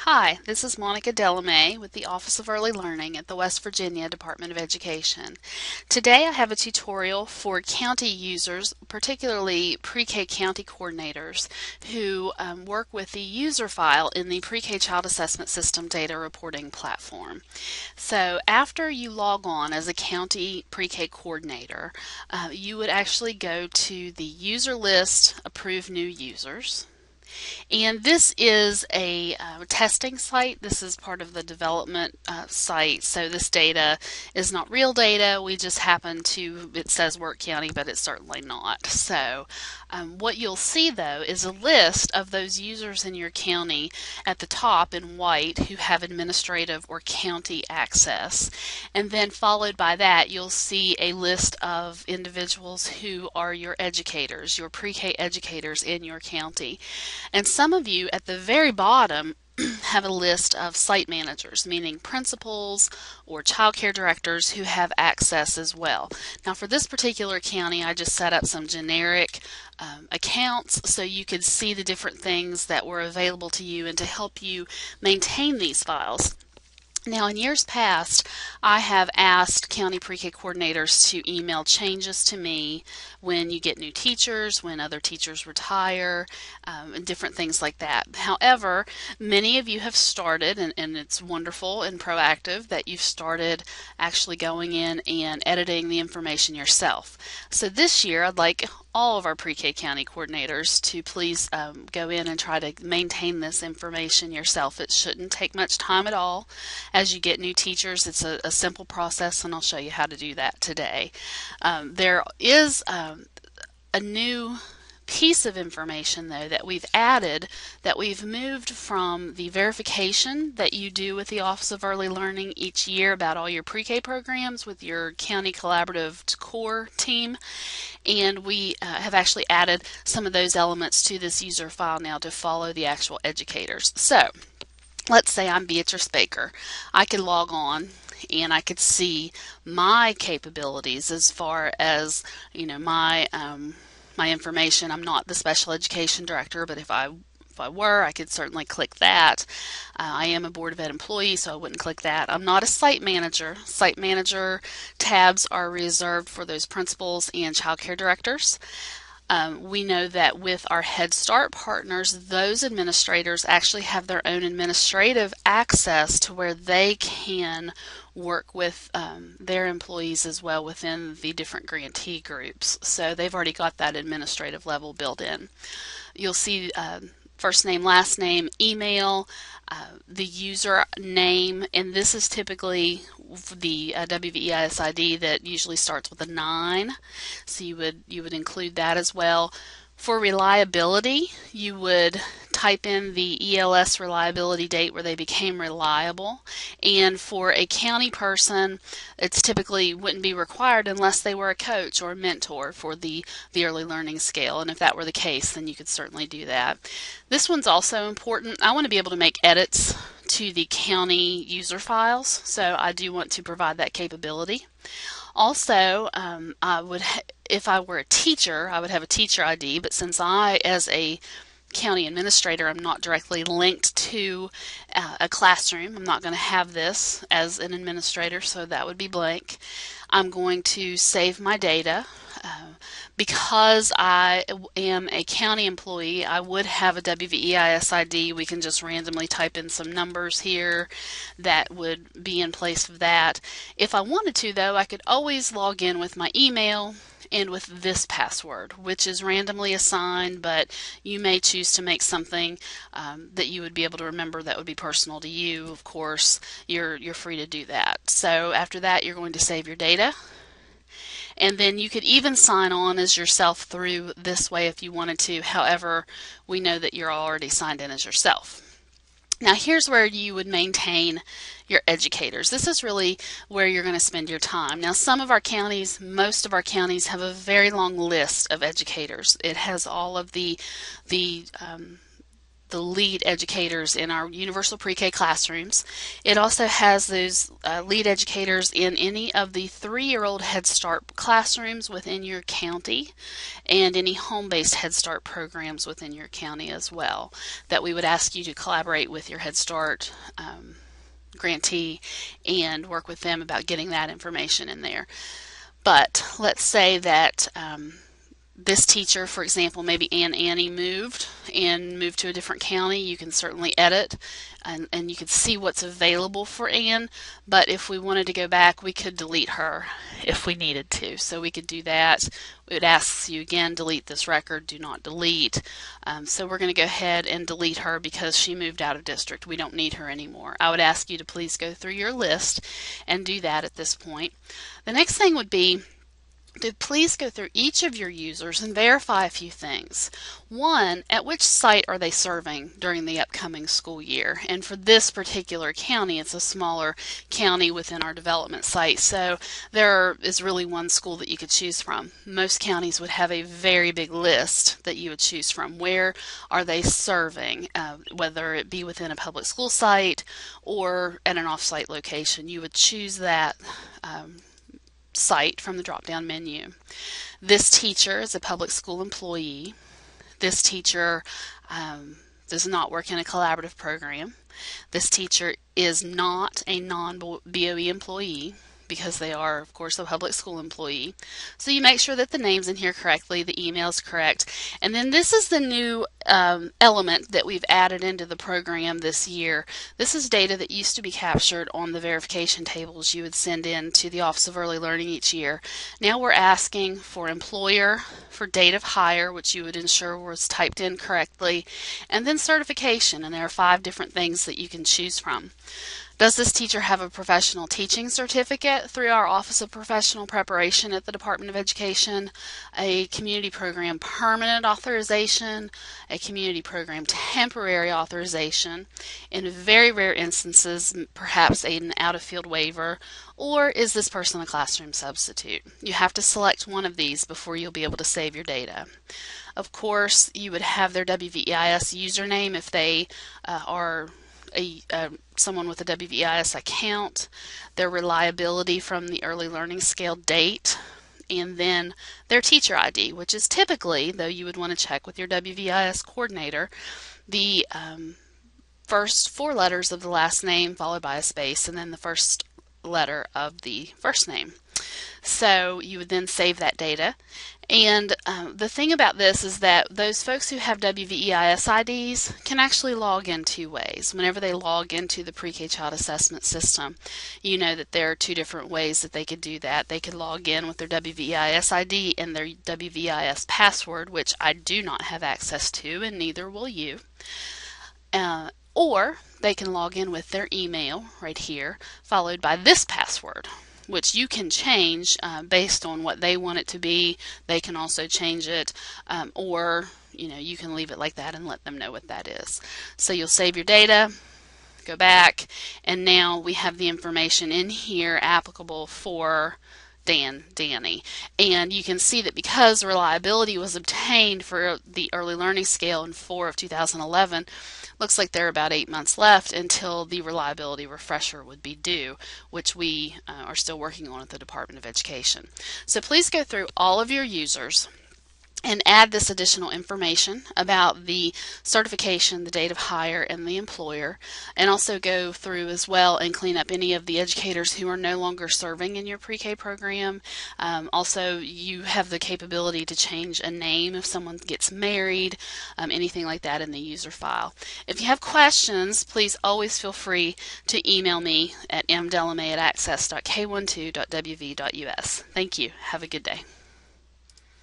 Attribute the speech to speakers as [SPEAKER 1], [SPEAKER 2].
[SPEAKER 1] Hi, this is Monica Delamay with the Office of Early Learning at the West Virginia Department of Education. Today I have a tutorial for county users, particularly pre-K county coordinators who work with the user file in the Pre-K Child Assessment System data reporting platform. So after you log on as a county pre-K coordinator, you would actually go to the user list, approve new users. And this is a testing site. This is part of the development site. So this data is not real data. We just happen to, it says Work County, but it's certainly not. So what you'll see though is a list of those users in your county at the top in white who have administrative or county access. And then followed by that, you'll see a list of individuals who are your educators, your pre-K educators in your county. And some of you at the very bottom have a list of site managers, meaning principals or child care directors who have access as well. Now for this particular county, I just set up some generic accounts so you could see the different things that were available to you and to help you maintain these files. Now in years past, I have asked county pre-K coordinators to email changes to me when you get new teachers, when other teachers retire, and different things like that. However, many of you have started, and it's wonderful and proactive that you've started actually going in and editing the information yourself. So this year, I'd like all of our pre-K county coordinators to please go in and try to maintain this information yourself. It shouldn't take much time at all. As you get new teachers, it's a simple process, and I'll show you how to do that today. There is a new piece of information though that we've added, that we've moved from the verification that you do with the Office of Early Learning each year about all your pre-K programs with your county collaborative core team, and we have actually added some of those elements to this user file now to follow the actual educators. So let's say I'm Beatrice Baker. I could log on and I could see my capabilities as far as, you know, my information. I'm not the special education director, but if I were, I could certainly click that. I am a Board of Ed employee, so I wouldn't click that. I'm not a site manager. Site manager tabs are reserved for those principals and child care directors. We know that with our Head Start partners, those administrators actually have their own administrative access to where they can work with their employees as well within the different grantee groups. So they've already got that administrative level built in. You'll see first name, last name, email, the user name, and this is typically the WVEIS ID that usually starts with a 9, so you would include that as well. For reliability, you would type in the ELS reliability date where they became reliable, and for a county person, it's typically wouldn't be required unless they were a coach or a mentor for the early learning scale, and if that were the case, then you could certainly do that. This one's also important. I want to be able to make edits to the county user files, so I do want to provide that capability. Also, if I were a teacher, I would have a teacher ID, but since I, as a county administrator, I'm not directly linked to a classroom, I'm not going to have this as an administrator, so that would be blank. I'm going to save my data. Because I am a county employee, I would have a WVEIS ID. We can just randomly type in some numbers here that would be in place of that. If I wanted to, though, I could always log in with my email and with this password, which is randomly assigned, but you may choose to make something that you would be able to remember that would be personal to you. Of course, you're free to do that. So after that, you're going to save your data. And then you could even sign on as yourself through this way if you wanted to. However, we know that you're already signed in as yourself. Now here's where you would maintain your educators. This is really where you're going to spend your time. Now some of our counties, most of our counties have a very long list of educators. It has all of the the lead educators in our universal pre-K classrooms. It also has those lead educators in any of the 3-year-old Head Start classrooms within your county and any home-based Head Start programs within your county as well, that we would ask you to collaborate with your Head Start grantee and work with them about getting that information in there. But let's say that this teacher, for example, maybe Annie moved to a different county. You can certainly edit and you can see what's available for Anne, but if we wanted to go back, we could delete her if we needed to. So we could do that. It asks you again, delete this record, do not delete. So we're going to go ahead and delete her because she moved out of district. We don't need her anymore. I would ask you to please go through your list and do that at this point. The next thing would be to please go through each of your users and verify a few things. One, at which site are they serving during the upcoming school year? And for this particular county, it's a smaller county within our development site, so there is really one school that you could choose from. Most counties would have a very big list that you would choose from. Where are they serving? Whether it be within a public school site or at an off-site location, you would choose that site from the drop-down menu. This teacher is a public school employee. This teacher does not work in a collaborative program. This teacher is not a non-BOE employee because they are, of course, a public school employee. So you make sure that the name's in here correctly, the email's correct. And then this is the new element that we've added into the program this year. This is data that used to be captured on the verification tables you would send in to the Office of Early Learning each year. Now we're asking for employer, for date of hire, which you would ensure was typed in correctly, and then certification, and there are 5 different things that you can choose from. Does this teacher have a professional teaching certificate through our Office of Professional Preparation at the Department of Education, a community program permanent authorization, a community program temporary authorization, in very rare instances perhaps an out-of-field waiver, or is this person a classroom substitute? You have to select one of these before you'll be able to save your data. Of course, you would have their WVEIS username if they are someone with a WVEIS account, their reliability from the early learning scale date, and then their teacher ID, which is typically, though you would want to check with your WVEIS coordinator, the first 4 letters of the last name followed by a space and then the first letter of the first name. So you would then save that data. And the thing about this is that those folks who have WVEIS IDs can actually log in 2 ways. Whenever they log into the Pre-K Child Assessment System, you know that there are 2 different ways that they could do that. They could log in with their WVEIS ID and their WVEIS password, which I do not have access to, and neither will you. Or they can log in with their email right here, followed by this password, which you can change based on what they want it to be. They can also change it, or you can leave it like that and let them know what that is. So you'll save your data, go back, and now we have the information in here applicable for Danny. And you can see that because reliability was obtained for the early learning scale in 4 of 2011, looks like there are about 8 months left until the reliability refresher would be due, which we are still working on at the Department of Education. So please go through all of your users and add this additional information about the certification, the date of hire, and the employer, and also go through as well and clean up any of the educators who are no longer serving in your pre-K program. Also, you have the capability to change a name if someone gets married, anything like that in the user file. If you have questions, please always feel free to email me at mdelame@access.k12.wv.us. Thank you. Have a good day.